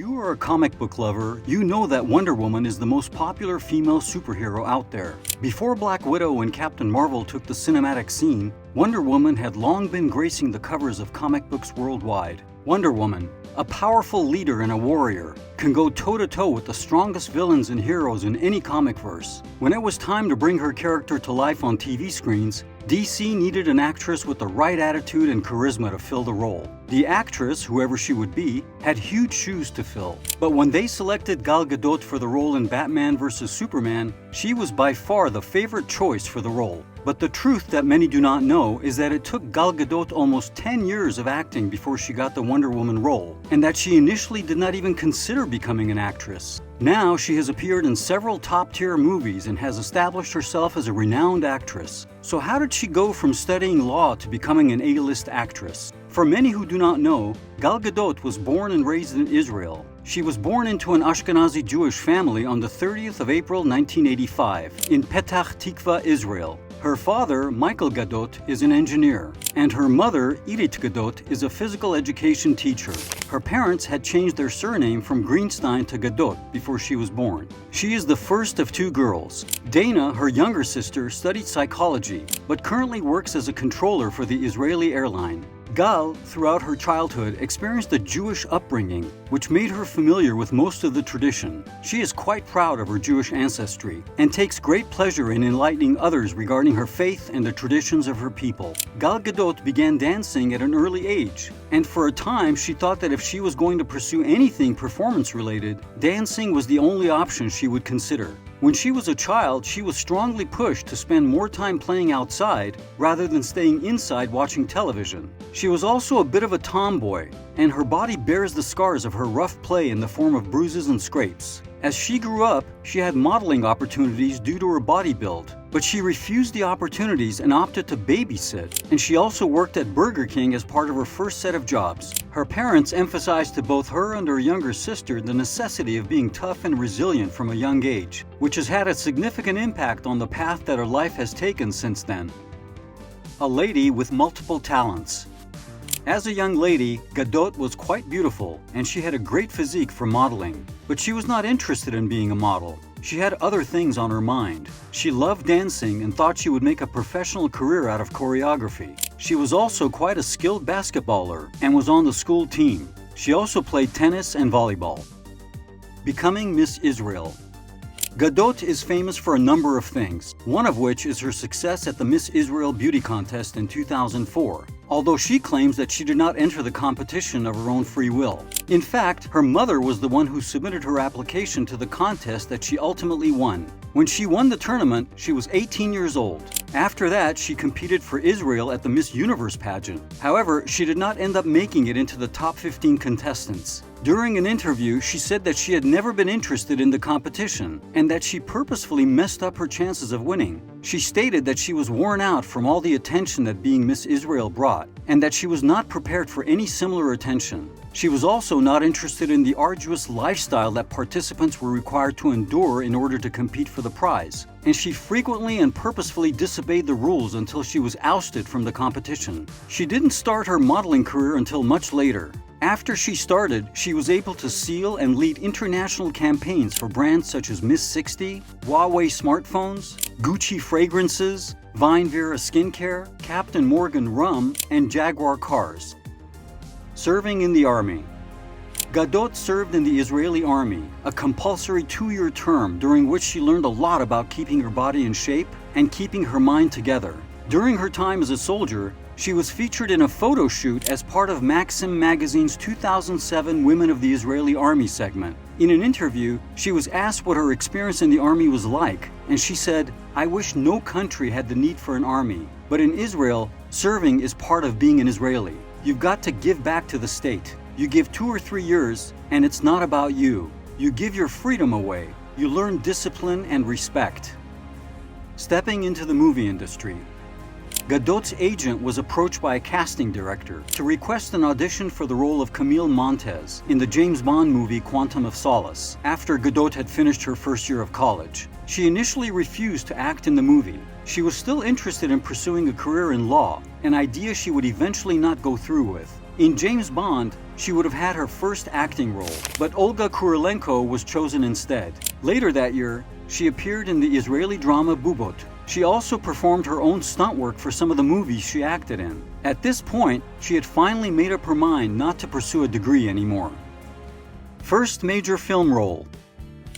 you are a comic book lover, you know that Wonder Woman is the most popular female superhero out there. Before Black Widow and Captain Marvel took the cinematic scene, Wonder Woman had long been gracing the covers of comic books worldwide. Wonder Woman, a powerful leader and a warrior, can go toe-to-toe with the strongest villains and heroes in any comic verse. When it was time to bring her character to life on TV screens, DC needed an actress with the right attitude and charisma to fill the role. The actress, whoever she would be, had huge shoes to fill. But when they selected Gal Gadot for the role in Batman vs. Superman, she was by far the favorite choice for the role. But the truth that many do not know is that it took Gal Gadot almost 10 years of acting before she got the Wonder Woman role, and that she initially did not even consider becoming an actress. Now she has appeared in several top-tier movies and has established herself as a renowned actress. So how did she go from studying law to becoming an A-list actress? For many who do not know, Gal Gadot was born and raised in Israel. She was born into an Ashkenazi Jewish family on the 30th of April 1985 in Petach Tikva, Israel. Her father, Michael Gadot, is an engineer, and her mother, Irit Gadot, is a physical education teacher. Her parents had changed their surname from Greenstein to Gadot before she was born. She is the first of two girls. Dana, her younger sister, studied psychology, but currently works as a controller for the Israeli airline. Gal, throughout her childhood, experienced a Jewish upbringing, which made her familiar with most of the tradition. She is quite proud of her Jewish ancestry and takes great pleasure in enlightening others regarding her faith and the traditions of her people. Gal Gadot began dancing at an early age, and for a time she thought that if she was going to pursue anything performance-related, dancing was the only option she would consider. When she was a child, she was strongly pushed to spend more time playing outside rather than staying inside watching television. She was also a bit of a tomboy, and her body bears the scars of her rough play in the form of bruises and scrapes. As she grew up, she had modeling opportunities due to her body build, but she refused the opportunities and opted to babysit, and she also worked at Burger King as part of her first set of jobs. Her parents emphasized to both her and her younger sister the necessity of being tough and resilient from a young age, which has had a significant impact on the path that her life has taken since then. A lady with multiple talents. As a young lady, Gadot was quite beautiful, and she had a great physique for modeling. But she was not interested in being a model. She had other things on her mind. She loved dancing and thought she would make a professional career out of choreography. She was also quite a skilled basketballer and was on the school team. She also played tennis and volleyball. Becoming Miss Israel. Gadot is famous for a number of things, one of which is her success at the Miss Israel Beauty Contest in 2004, although she claims that she did not enter the competition of her own free will. In fact, her mother was the one who submitted her application to the contest that she ultimately won. When she won the tournament, she was 18 years old. After that, she competed for Israel at the Miss Universe pageant. However, she did not end up making it into the top 15 contestants. During an interview, she said that she had never been interested in the competition and that she purposefully messed up her chances of winning. She stated that she was worn out from all the attention that being Miss Israel brought and that she was not prepared for any similar attention. She was also not interested in the arduous lifestyle that participants were required to endure in order to compete for the prize, and she frequently and purposefully disobeyed the rules until she was ousted from the competition. She didn't start her modeling career until much later. After she started, she was able to seal and lead international campaigns for brands such as Miss 60, Huawei smartphones, Gucci fragrances, Vinevera skincare, Captain Morgan rum, and Jaguar cars. Serving in the Army. Gadot served in the Israeli Army, a compulsory 2-year term during which she learned a lot about keeping her body in shape and keeping her mind together. During her time as a soldier, she was featured in a photo shoot as part of Maxim magazine's 2007 Women of the Israeli Army segment. In an interview, she was asked what her experience in the army was like, and she said, "I wish no country had the need for an army, but in Israel, serving is part of being an Israeli. You've got to give back to the state. You give 2 or 3 years, and it's not about you. You give your freedom away. You learn discipline and respect." Stepping into the movie industry. Gadot's agent was approached by a casting director to request an audition for the role of Camille Montez in the James Bond movie Quantum of Solace after Gadot had finished her first year of college. She initially refused to act in the movie. She was still interested in pursuing a career in law, an idea she would eventually not go through with. In James Bond, she would have had her first acting role, but Olga Kurylenko was chosen instead. Later that year, she appeared in the Israeli drama Bubot. She also performed her own stunt work for some of the movies she acted in. At this point, she had finally made up her mind not to pursue a degree anymore. First major film role.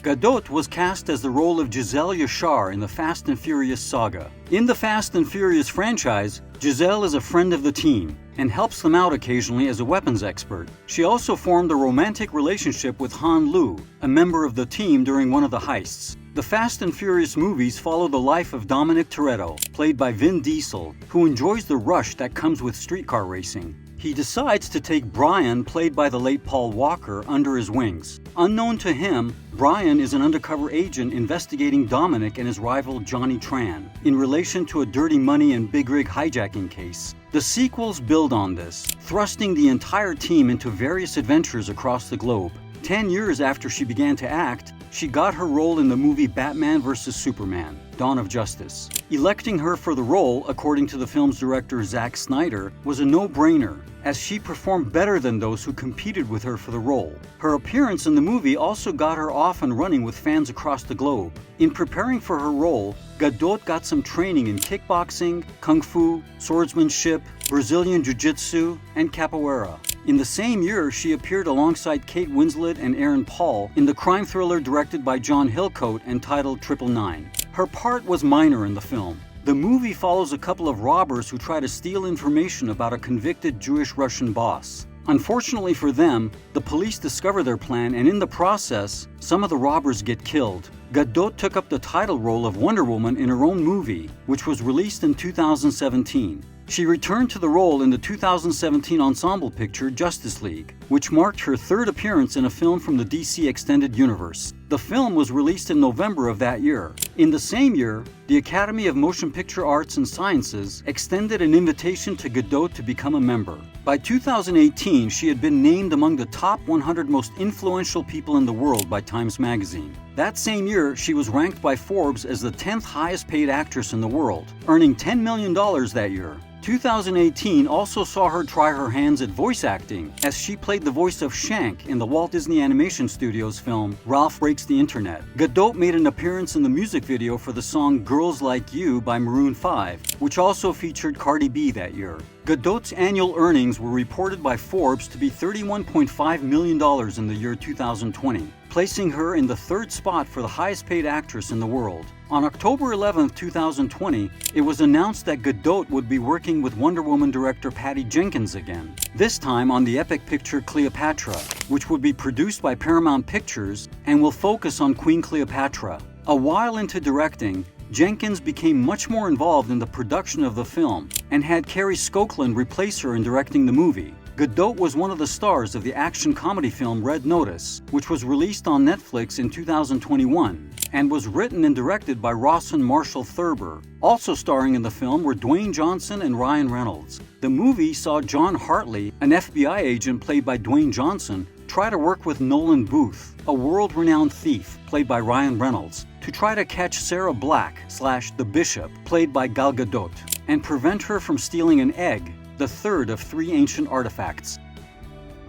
Gadot was cast as the role of Giselle Yashar in the Fast and Furious saga. In the Fast and Furious franchise, Giselle is a friend of the team and helps them out occasionally as a weapons expert. She also formed a romantic relationship with Han Lu, a member of the team during one of the heists. The Fast and Furious movies follow the life of Dominic Toretto, played by Vin Diesel, who enjoys the rush that comes with streetcar racing. He decides to take Brian, played by the late Paul Walker, under his wings. Unknown to him, Brian is an undercover agent investigating Dominic and his rival Johnny Tran in relation to a dirty money and big rig hijacking case. The sequels build on this, thrusting the entire team into various adventures across the globe. 10 years after she began to act, she got her role in the movie Batman vs. Superman: Dawn of Justice. Electing her for the role, according to the film's director Zack Snyder, was a no-brainer, as she performed better than those who competed with her for the role. Her appearance in the movie also got her off and running with fans across the globe. In preparing for her role, Gadot got some training in kickboxing, kung fu, swordsmanship, Brazilian jiu-jitsu, and capoeira. In the same year, she appeared alongside Kate Winslet and Aaron Paul in the crime thriller directed by John Hillcoat entitled 999. Her part was minor in the film. The movie follows a couple of robbers who try to steal information about a convicted Jewish-Russian boss. Unfortunately for them, the police discover their plan, and in the process, some of the robbers get killed. Gadot took up the title role of Wonder Woman in her own movie, which was released in 2017. She returned to the role in the 2017 ensemble picture Justice League, which marked her third appearance in a film from the DC Extended Universe. The film was released in November of that year. In the same year, the Academy of Motion Picture Arts and Sciences extended an invitation to Gadot to become a member. By 2018, she had been named among the top 100 most influential people in the world by Times Magazine. That same year, she was ranked by Forbes as the 10th highest paid actress in the world, earning $10 million that year. 2018 also saw her try her hands at voice acting, as she played the voice of Shank in the Walt Disney Animation Studios film Ralph Breaks the Internet. Gadot made an appearance in the music video for the song Girls Like You by Maroon 5, which also featured Cardi B that year. Gadot's annual earnings were reported by Forbes to be $31.5 million in the year 2020, placing her in the third spot for the highest paid actress in the world. On October 11, 2020, it was announced that Gadot would be working with Wonder Woman director Patty Jenkins again, this time on the epic picture Cleopatra, which would be produced by Paramount Pictures and will focus on Queen Cleopatra. A while into directing, Jenkins became much more involved in the production of the film and had Kerry Skoklund replace her in directing the movie. Gadot was one of the stars of the action comedy film Red Notice, which was released on Netflix in 2021 and was written and directed by Rawson Marshall Thurber. Also starring in the film were Dwayne Johnson and Ryan Reynolds. The movie saw John Hartley, an FBI agent played by Dwayne Johnson, try to work with Nolan Booth, a world-renowned thief played by Ryan Reynolds, to try to catch Sarah Black / The Bishop, played by Gal Gadot, and prevent her from stealing an egg, the third of 3 ancient artifacts.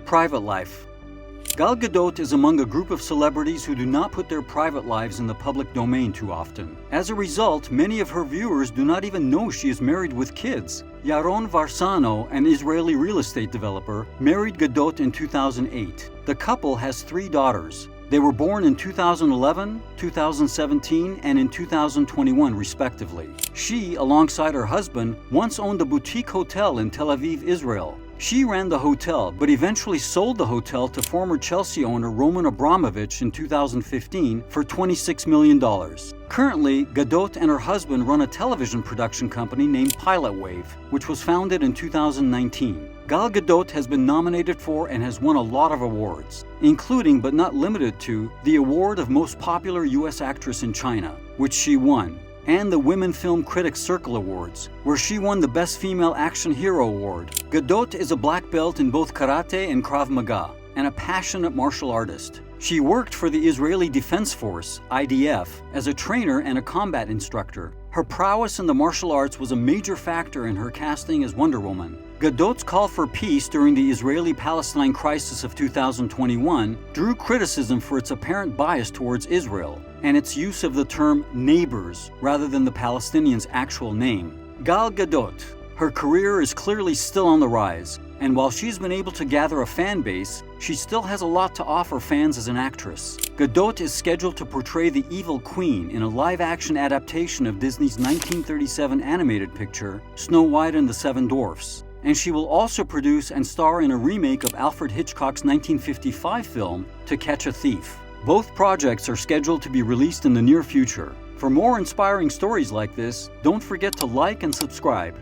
Private life. Gal Gadot is among a group of celebrities who do not put their private lives in the public domain too often. As a result, many of her viewers do not even know she is married with kids. Yaron Varsano, an Israeli real estate developer, married Gadot in 2008. The couple has 3 daughters. They were born in 2011, 2017, and in 2021, respectively. She, alongside her husband, once owned a boutique hotel in Tel Aviv, Israel. She ran the hotel, but eventually sold the hotel to former Chelsea owner Roman Abramovich in 2015 for $26 million. Currently, Gadot and her husband run a television production company named Pilot Wave, which was founded in 2019. Gal Gadot has been nominated for and has won a lot of awards, including but not limited to the award of Most Popular U.S. Actress in China, which she won, and the Women Film Critics Circle Awards, where she won the Best Female Action Hero Award. Gadot is a black belt in both karate and Krav Maga, and a passionate martial artist. She worked for the Israeli Defense Force, IDF, as a trainer and a combat instructor. Her prowess in the martial arts was a major factor in her casting as Wonder Woman. Gadot's call for peace during the Israeli-Palestine crisis of 2021 drew criticism for its apparent bias towards Israel and its use of the term neighbors rather than the Palestinians' actual name. Gal Gadot. Her career is clearly still on the rise, and while she's been able to gather a fan base, she still has a lot to offer fans as an actress. Gadot is scheduled to portray the Evil Queen in a live-action adaptation of Disney's 1937 animated picture, Snow White and the Seven Dwarfs. And she will also produce and star in a remake of Alfred Hitchcock's 1955 film, To Catch a Thief. Both projects are scheduled to be released in the near future. For more inspiring stories like this, don't forget to like and subscribe.